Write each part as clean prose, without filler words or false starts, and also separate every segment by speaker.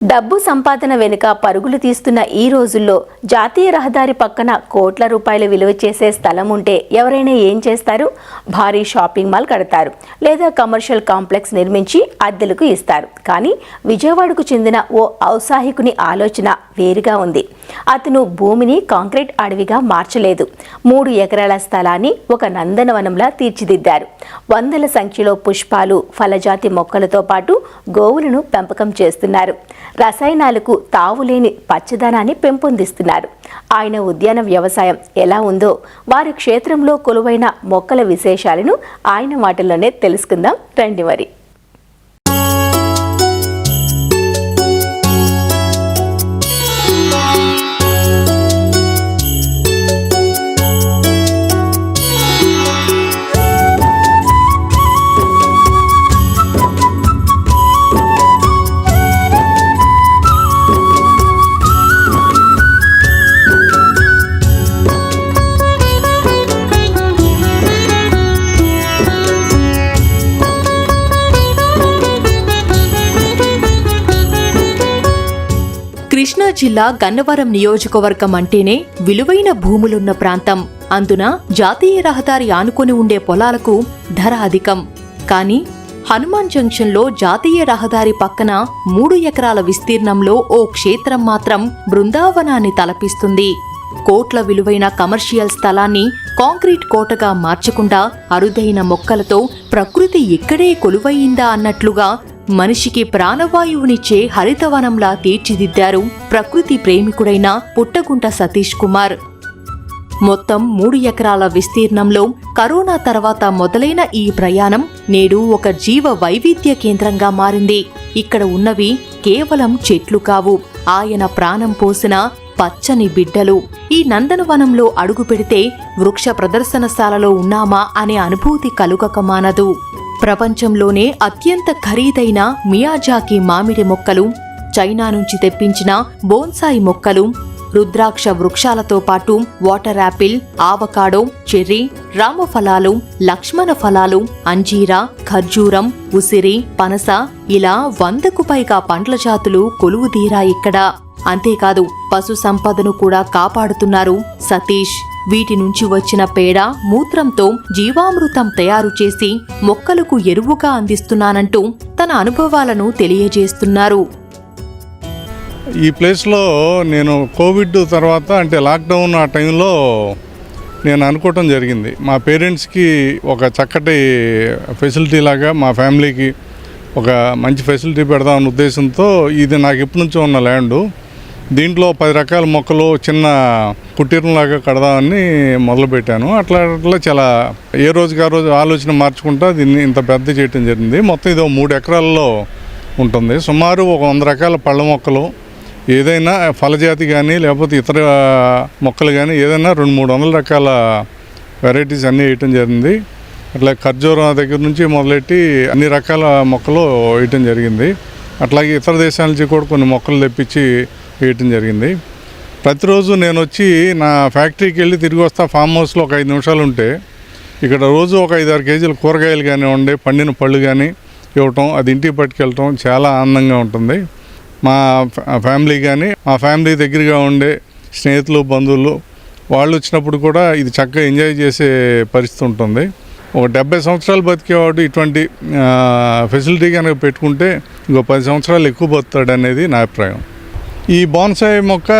Speaker 1: డబ్బు సంపాదన వెనుక పరుగులు తీస్తున్న ఈ రోజుల్లో జాతీయ రహదారి పక్కన కోట్ల రూపాయల విలువ చేసే స్థలం ఉంటే ఎవరైనా ఏం చేస్తారు? భారీ షాపింగ్ మాల్ కడతారు, లేదా కమర్షియల్ కాంప్లెక్స్ నిర్మించి అద్దెలకు ఇస్తారు. కానీ విజయవాడకు చెందిన ఓ ఔత్సాహికుని ఆలోచన వేరుగా ఉంది. అతను భూమిని కాంక్రీట్ అడవిగా మార్చలేదు. 3 ఎకరాల స్థలాన్ని ఒక నందనవనంలా తీర్చిదిద్దారు. వందల సంఖ్యలో పుష్పాలు, ఫలజాతి మొక్కలతో పాటు గోవులను పెంపకం చేస్తున్నారు. రసాయనాలకు తావులేని పచ్చదనాన్ని పెంపొందిస్తున్నారు. ఆయన ఉద్యాన వ్యవసాయం ఎలా ఉందో, వారి క్షేత్రంలో కొలువైన మొక్కల విశేషాలను ఆయన మాటల్లోనే తెలుసుకుందాం రండి. మరి
Speaker 2: కృష్ణా జిల్లా గన్నవరం నియోజకవర్గం అంటేనే విలువైన భూములున్న ప్రాంతం. అందున జాతీయ రహదారి ఆనుకొని ఉండే పొలాలకు ధర అధికం. కానీ హనుమాన్ జంక్షన్లో జాతీయ రహదారి పక్కన 3 ఎకరాల విస్తీర్ణంలో ఓ క్షేత్రం మాత్రం బృందావనాన్ని తలపిస్తుంది. కోట్ల విలువైన కమర్షియల్ స్థలాన్ని కాంక్రీట్ కోటగా మార్చకుండా అరుదైన మొక్కలతో ప్రకృతి ఇక్కడే కొలువయిందా అన్నట్లుగా మనిషికి ప్రాణవాయువునిచ్చే హరితవనంలా తీర్చిదిద్దారు ప్రకృతి ప్రేమికుడైన పుట్టగుంట సతీష్ కుమార్. మొత్తం 3 ఎకరాల విస్తీర్ణంలో కరోనా తర్వాత మొదలైన ఈ ప్రయాణం నేడు ఒక జీవ వైవిధ్య కేంద్రంగా మారింది. ఇక్కడ ఉన్నవి కేవలం చెట్లు కావు, ఆయన ప్రాణం పోసిన పచ్చని బిడ్డలు. ఈ నందనవనంలో అడుగు పెడితే వృక్ష ప్రదర్శనశాలలో ఉన్నామా అనే అనుభూతి కలుగక మానదు. ప్రపంచంలోనే అత్యంత ఖరీదైన మియాజాకి మామిడి మొక్కలు, చైనా నుంచి తెప్పించిన బోన్సాయి మొక్కలు, రుద్రాక్ష వృక్షాలతో పాటు వాటర్ యాపిల్, ఆవకాడో, చెర్రీ, రామఫలాలు, లక్ష్మణ ఫలాలు, అంజీరా, ఖర్జూరం, ఉసిరి, పనస ఇలా 100కు పైగా పండ్ల జాతులు కొలువుదీరా ఇక్కడ. అంతేకాదు పశు సంపదను కూడా కాపాడుతున్నారు సతీష్. వీటి నుంచి వచ్చిన పేడ, మూత్రంతో జీవామృతం తయారు చేసి మొక్కలకు ఎరువుగా అందిస్తున్నానంటూ తన అనుభవాలను తెలియజేస్తున్నారు.
Speaker 3: ఈ ప్లేస్లో నేను కోవిడ్ తర్వాత అంటే లాక్డౌన్ ఆ టైంలో నేను అనుకోవటం జరిగింది, మా పేరెంట్స్కి ఒక చక్కటి ఫెసిలిటీ లాగా మా ఫ్యామిలీకి ఒక మంచి ఫెసిలిటీ పెడదామన్న ఉద్దేశంతో ఇది నాకు ఎప్పటి నుంచో ఉన్న ల్యాండు. దీంట్లో 10 రకాల మొక్కలు చిన్న కుటీరంలాగా కడదామని మొదలుపెట్టాను. అట్లా చాలా ఏ రోజుకి ఆ రోజు ఆలోచన మార్చుకుంటా దీన్ని ఇంత పెద్ద చేయటం జరిగింది. మొత్తం ఇది 3 ఎకరాల్లో ఉంటుంది. సుమారు ఒక 100 రకాల పళ్ళ మొక్కలు, ఏదైనా ఫలజాతి కానీ లేకపోతే ఇతర మొక్కలు కానీ ఏదైనా 200-300 రకాల వెరైటీస్ అన్నీ వేయటం జరిగింది. అట్లా ఖర్జూరం దగ్గర నుంచి మొదలెట్టి అన్ని రకాల మొక్కలు వేయటం జరిగింది. అట్లాగే ఇతర దేశాల నుంచి కూడా కొన్ని మొక్కలు తెప్పించి వేయటం జరిగింది. ప్రతిరోజు నేను వచ్చి నా ఫ్యాక్టరీకి వెళ్ళి తిరిగి వస్తా. ఫామ్ హౌస్లో ఒక 5 నిమిషాలు ఉంటే ఇక్కడ రోజు ఒక 5-6 కేజీల కూరగాయలు కానీ ఉండే పండిన పళ్ళు కానీ ఇవ్వటం, అది ఇంటికి పట్టుకెళ్ళటం చాలా ఆనందంగా ఉంటుంది. మా ఫ్యామిలీ కానీ మా ఫ్యామిలీ దగ్గరగా ఉండే స్నేహితులు, బంధువులు వాళ్ళు వచ్చినప్పుడు కూడా ఇది చక్కగా ఎంజాయ్ చేసే పరిస్థితి ఉంటుంది. ఒక 70 సంవత్సరాలు బతికేవాడు ఇటువంటి ఫెసిలిటీ కనుక పెట్టుకుంటే ఇంకో 10 సంవత్సరాలు ఎక్కువ బతుకుతాడు అనేది నా అభిప్రాయం. ఈ బోన్సాయి మొక్క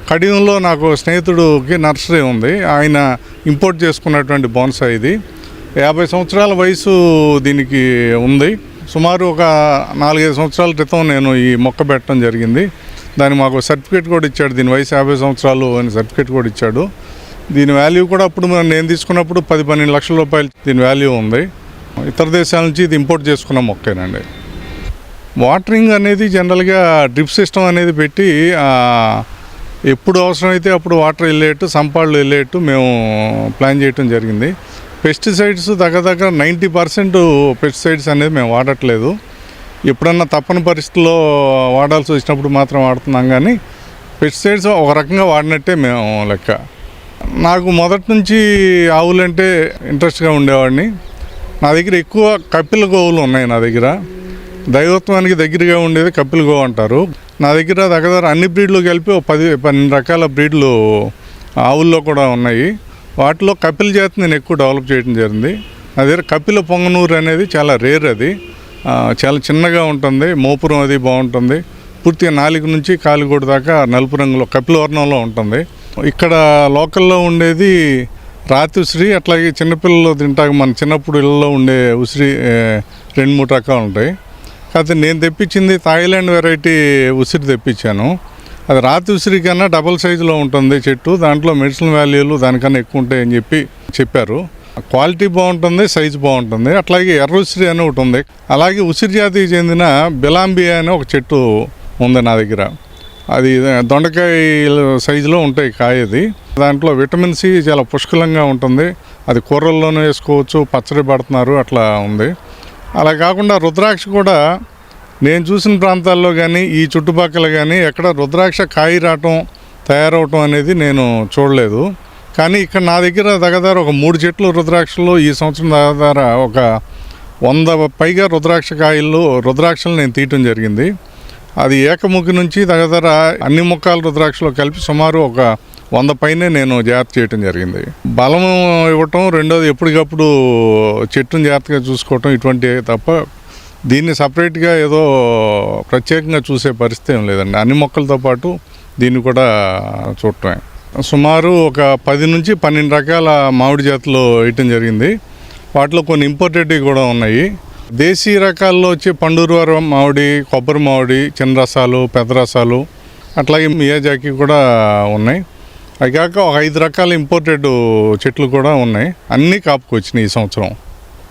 Speaker 3: కడియంలో నాకు స్నేహితుడికి నర్సరీ ఉంది, ఆయన ఇంపోర్ట్ చేసుకున్నటువంటి బోన్సాయి. ఇది 50 సంవత్సరాల వయసు దీనికి ఉంది. సుమారు ఒక 4-5 సంవత్సరాల క్రితం నేను ఈ మొక్క పెట్టడం జరిగింది. దానికి మాకు సర్టిఫికేట్ కూడా ఇచ్చాడు, దీని వయసు 50 సంవత్సరాలు అని సర్టిఫికేట్ కూడా ఇచ్చాడు. దీని వాల్యూ కూడా అప్పుడు నేను తీసుకున్నప్పుడు 10-12 లక్షల రూపాయలు దీని వాల్యూ ఉంది. ఇతర దేశాల నుంచి ఇది ఇంపోర్ట్ చేసుకున్న మొక్కేనండి. వాటరింగ్ అనేది జనరల్గా డ్రిప్ సిస్టమ్ అనేది పెట్టి ఎప్పుడు అవసరమైతే అప్పుడు వాటర్ వెళ్ళేట్టు, సంపాళ్ళు వెళ్ళేట్టు మేము ప్లాన్ చేయటం జరిగింది. పెస్టిసైడ్స్ దగ్గర 90% పెస్టిసైడ్స్ అనేది మేము వాడట్లేదు. ఎప్పుడన్నా తప్పని పరిస్థితుల్లో వాడాల్సి వచ్చినప్పుడు మాత్రం వాడుతున్నాం. కానీ పెస్టిసైడ్స్ ఒక రకంగా వాడినట్టే మేము లెక్క. నాకు మొదటి నుంచి ఆవులంటే ఇంట్రెస్ట్గా ఉండేవాడిని. నా దగ్గర ఎక్కువ కపిల గోవులు ఉన్నాయి. నా దగ్గర దైవత్వానికి దగ్గరగా ఉండేది కపిల్ గో అంటారు. నా దగ్గర అన్ని బ్రీడ్లు కలిపి 10-12 రకాల బ్రీడ్లు ఆవుల్లో కూడా ఉన్నాయి. వాటిలో కపిల్ జాతి నేను ఎక్కువ డెవలప్ చేయడం జరిగింది. నా దగ్గర కపిల పొంగనూరు అనేది చాలా రేర్. అది చాలా చిన్నగా ఉంటుంది, మోపురం అది బాగుంటుంది. పూర్తిగా నాలుగు నుంచి కాలిగోడు దాకా నలుపు రంగులో కపిల వర్ణంలో ఉంటుంది. ఇక్కడ లోకల్లో ఉండేది రాతి ఉసిరి, అట్లాగే చిన్నపిల్లలు తింటాక మన చిన్నప్పుడు ఇళ్ళలో ఉండే ఉసిరి 2-3 రకాలు ఉంటాయి. కాకపోతే నేను తెప్పించింది థాయిలాండ్ వెరైటీ ఉసిరి తెప్పించాను. అది రాతి ఉసిరి కన్నా డబల్ సైజులో ఉంటుంది చెట్టు. దాంట్లో మెడిసిన్ వాల్యూలు దానికన్నా ఎక్కువ ఉంటాయని చెప్పారు. క్వాలిటీ బాగుంటుంది, సైజు బాగుంటుంది. అట్లాగే ఎర్ర ఉసిరి అని ఒకటి ఉంది. అలాగే ఉసిరి జాతికి చెందిన బిలాంబియా అని ఒక చెట్టు ఉంది నా దగ్గర. అది దొండకాయ సైజులో ఉంటాయి కాయది. దాంట్లో విటమిన్ సి చాలా పుష్కలంగా ఉంటుంది. అది కూరల్లోనూ వేసుకోవచ్చు, పచ్చడి పడుతున్నారు, అట్లా ఉంది. అలా కాకుండా రుద్రాక్ష కూడా నేను చూసిన ప్రాంతాల్లో కానీ ఈ చుట్టుపక్కల కానీ ఎక్కడ రుద్రాక్ష కాయ రావటం తయారవటం అనేది నేను చూడలేదు. కానీ ఇక్కడ నా దగ్గర దగ్గర ఒక 3 చెట్లు రుద్రాక్షలు ఈ సంవత్సరం దగ్గర ఒక 100 పైగా రుద్రాక్షలు నేను తీయటం జరిగింది. అది ఏకముఖి నుంచి దగ్గర అన్ని ముఖాల రుద్రాక్షలు కలిపి సుమారు ఒక 100 పైనే నేను జాగ్రత్త చేయటం జరిగింది. బలం ఇవ్వటం, రెండోది ఎప్పటికప్పుడు చెట్టును జాగ్రత్తగా చూసుకోవటం, ఇటువంటివి తప్ప దీన్ని సపరేట్గా ఏదో ప్రత్యేకంగా చూసే పరిస్థితి ఏం లేదండి. అన్ని మొక్కలతో పాటు దీన్ని కూడా చూడటమే. సుమారు ఒక 10 నుంచి 12 రకాల మామిడి జాతులు వేయటం జరిగింది. వాటిలో కొన్ని ఇంపోర్టెడ్వి కూడా ఉన్నాయి. దేశీ రకాల్లో వచ్చి పండూరువారు మామిడి, కొబ్బరి మామిడి, చిన్న రసాలు, పెద్ద రసాలు, అట్లాగే మియాజాకి కూడా ఉన్నాయి. అవి కాక ఒక 5 రకాల ఇంపోర్టెడ్ చెట్లు కూడా ఉన్నాయి. అన్నీ కాపుకొచ్చినాయి ఈ సంవత్సరం.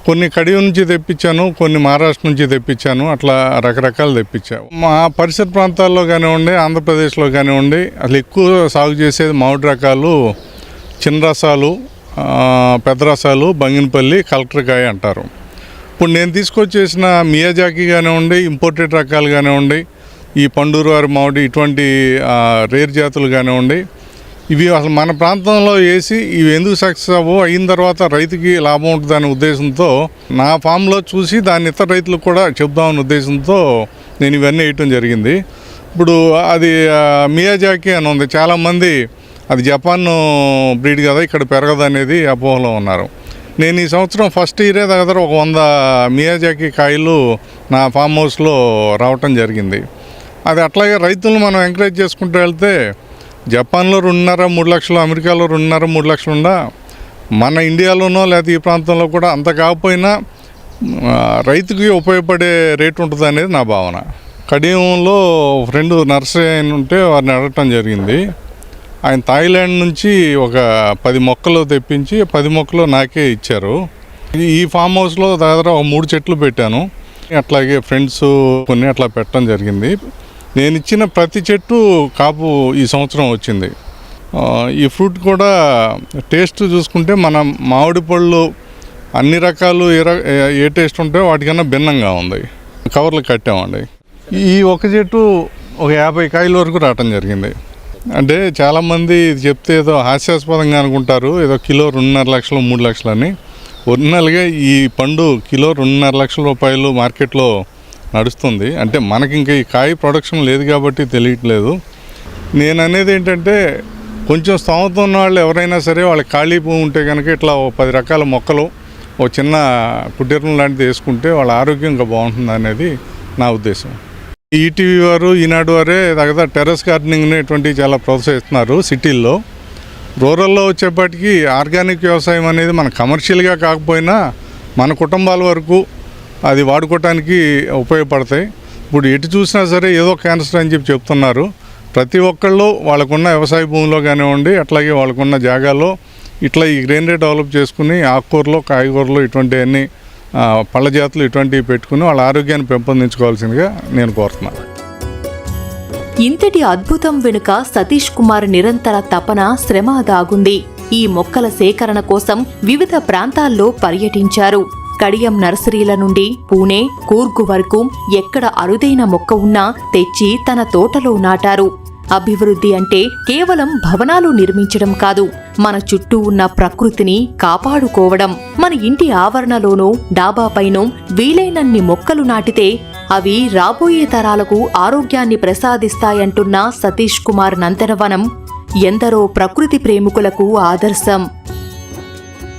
Speaker 3: కొన్ని కడియం నుంచి తెప్పించాను, కొన్ని మహారాష్ట్ర నుంచి తెప్పించాను, అట్లా రకరకాలు తెప్పించాను. మా పరిసర ప్రాంతాల్లో కానివ్వండి, ఆంధ్రప్రదేశ్లో కానివ్వండి, అసలు ఎక్కువ సాగు చేసేది మామిడి రకాలు, చిన్న రసాలు, పెద్ద రసాలు, బంగినపల్లి, కలెక్టర్కాయ అంటారు. ఇప్పుడు నేను తీసుకొచ్చేసిన మియాజాకి కానివ్వండి, ఇంపోర్టెడ్ రకాలు కానివ్వండి, ఈ పండూరువారి మామిడి, ఇటువంటి రేర్ జాతులు కానివ్వండి, ఇవి అసలు మన ప్రాంతంలో వేసి ఇవి ఎందుకు సక్సెస్ అయిన తర్వాత రైతుకి లాభం ఉంటుందనే ఉద్దేశంతో నా ఫామ్లో చూసి దాన్ని ఇతర రైతులకు కూడా చెప్దామనే ఉద్దేశంతో నేను ఇవన్నీ వేయటం జరిగింది. ఇప్పుడు అది మియాజాకి అని ఉంది. చాలామంది అది జపాన్ బ్రీడ్ కదా, ఇక్కడ పెరగదు అనేది అపోహలో ఉన్నారు. నేను ఈ సంవత్సరం ఫస్ట్ ఇయరే దగ్గర ఒక 100 మియాజాకి కాయలు నా ఫామ్ హౌస్లో రావటం జరిగింది. అది అట్లాగే రైతులను మనం ఎంకరేజ్ చేసుకుంటూ వెళ్తే జపాన్లో 2.5-3 లక్షలు, అమెరికాలో 2.5-3 లక్షలు ఉండా మన ఇండియాలోనో లేదా ఈ ప్రాంతంలో కూడా అంత కాకపోయినా రైతుకి ఉపయోగపడే రేటు ఉంటుంది అనేది నా భావన. కడియంలో ఫ్రెండ్ నర్సరీ ఆయన ఉంటే వారిని అడగటం జరిగింది. ఆయన థాయిలాండ్ నుంచి ఒక 10 మొక్కలు తెప్పించి 10 మొక్కలు నాకే ఇచ్చారు. ఈ ఫామ్ హౌస్లో దగ్గర ఒక 3 చెట్లు పెట్టాను. అట్లాగే ఫ్రెండ్స్ కొన్ని అట్లా పెట్టడం జరిగింది. నేను ఇచ్చిన ప్రతి చెట్టు కాపు ఈ సంవత్సరం వచ్చింది. ఈ ఫ్రూట్ కూడా టేస్ట్ చూసుకుంటే మన మామిడి పళ్ళు అన్ని రకాలు ఏ టేస్ట్ ఉంటాయో వాటికన్నా భిన్నంగా ఉంది. కవర్లు కట్టామండి. ఈ ఒక చెట్టు ఒక 50 కాయల వరకు రావటం జరిగింది. అంటే చాలామంది ఇది చెప్తే ఏదో హాస్యాస్పదంగా అనుకుంటారు, ఏదో కిలో 2.5 లక్షలు 3 లక్షలు అని. ఒరిజినల్గా ఈ పండు కిలో 2.5 లక్షల రూపాయలు మార్కెట్లో నడుస్తుంది. అంటే మనకి ఇంకా ఈ కాయ ప్రొడక్షన్ లేదు కాబట్టి తెలియట్లేదు. నేను అనేది ఏంటంటే కొంచెం స్థోమత ఉన్న వాళ్ళు ఎవరైనా సరే వాళ్ళకి ఖాళీ పువ్వు ఉంటే కనుక ఇట్లా 10 రకాల మొక్కలు ఓ చిన్న కుటీరం లాంటిది వేసుకుంటే వాళ్ళ ఆరోగ్యం ఇంకా బాగుంటుంది అనేది నా ఉద్దేశం. ఈటీవీ వారు, ఈనాడు వారే దగ్గర టెర్రస్ గార్డెనింగ్ని ఇటువంటివి చాలా ప్రోత్సహిస్తున్నారు సిటీల్లో. రూరల్లో వచ్చేప్పటికీ ఆర్గానిక్ వ్యవసాయం అనేది మన కమర్షియల్గా కాకపోయినా మన కుటుంబాల వరకు అది వాడుకోవటానికి ఉపయోగపడతాయి. ఇప్పుడు ఎటు చూసినా సరే ఏదో క్యాన్సర్ అని చెప్తున్నారు. ప్రతి ఒక్కళ్ళు వాళ్ళకున్న వ్యవసాయ భూమిలో కానివ్వండి, అట్లాగే వాళ్ళకున్న జాగాలో ఇట్లా ఈ గ్రెయినరీ డెవలప్ చేసుకుని ఆకుకూరలు, కాయగూరలు, ఇటువంటివన్నీ పళ్ళ జాతులు ఇటువంటివి పెట్టుకుని వాళ్ళ ఆరోగ్యాన్ని పెంపొందించుకోవాల్సిందిగా నేను కోరుతున్నాను.
Speaker 2: ఇంతటి అద్భుతం వెనుక సతీష్ కుమార్ నిరంతర తపన, శ్రమ దాగుంది. ఈ మొక్కల సేకరణ కోసం వివిధ ప్రాంతాల్లో పర్యటించారు. కడియం నర్సరీల నుండి పూణే, కూర్గు వరకు ఎక్కడ అరుదైన మొక్క ఉన్నా తెచ్చి తన తోటలో నాటారు. అభివృద్ధి అంటే కేవలం భవనాలు నిర్మించడం కాదు, మన చుట్టూ ఉన్న ప్రకృతిని కాపాడుకోవడం. మన ఇంటి ఆవరణలోనూ డాబాపైనో వీలైనన్ని మొక్కలు నాటితే అవి రాబోయే తరాలకు ఆరోగ్యాన్ని ప్రసాదిస్తాయంటున్న సతీష్ కుమార్ నందనవనం ఎందరో ప్రకృతి ప్రేమికులకు ఆదర్శం.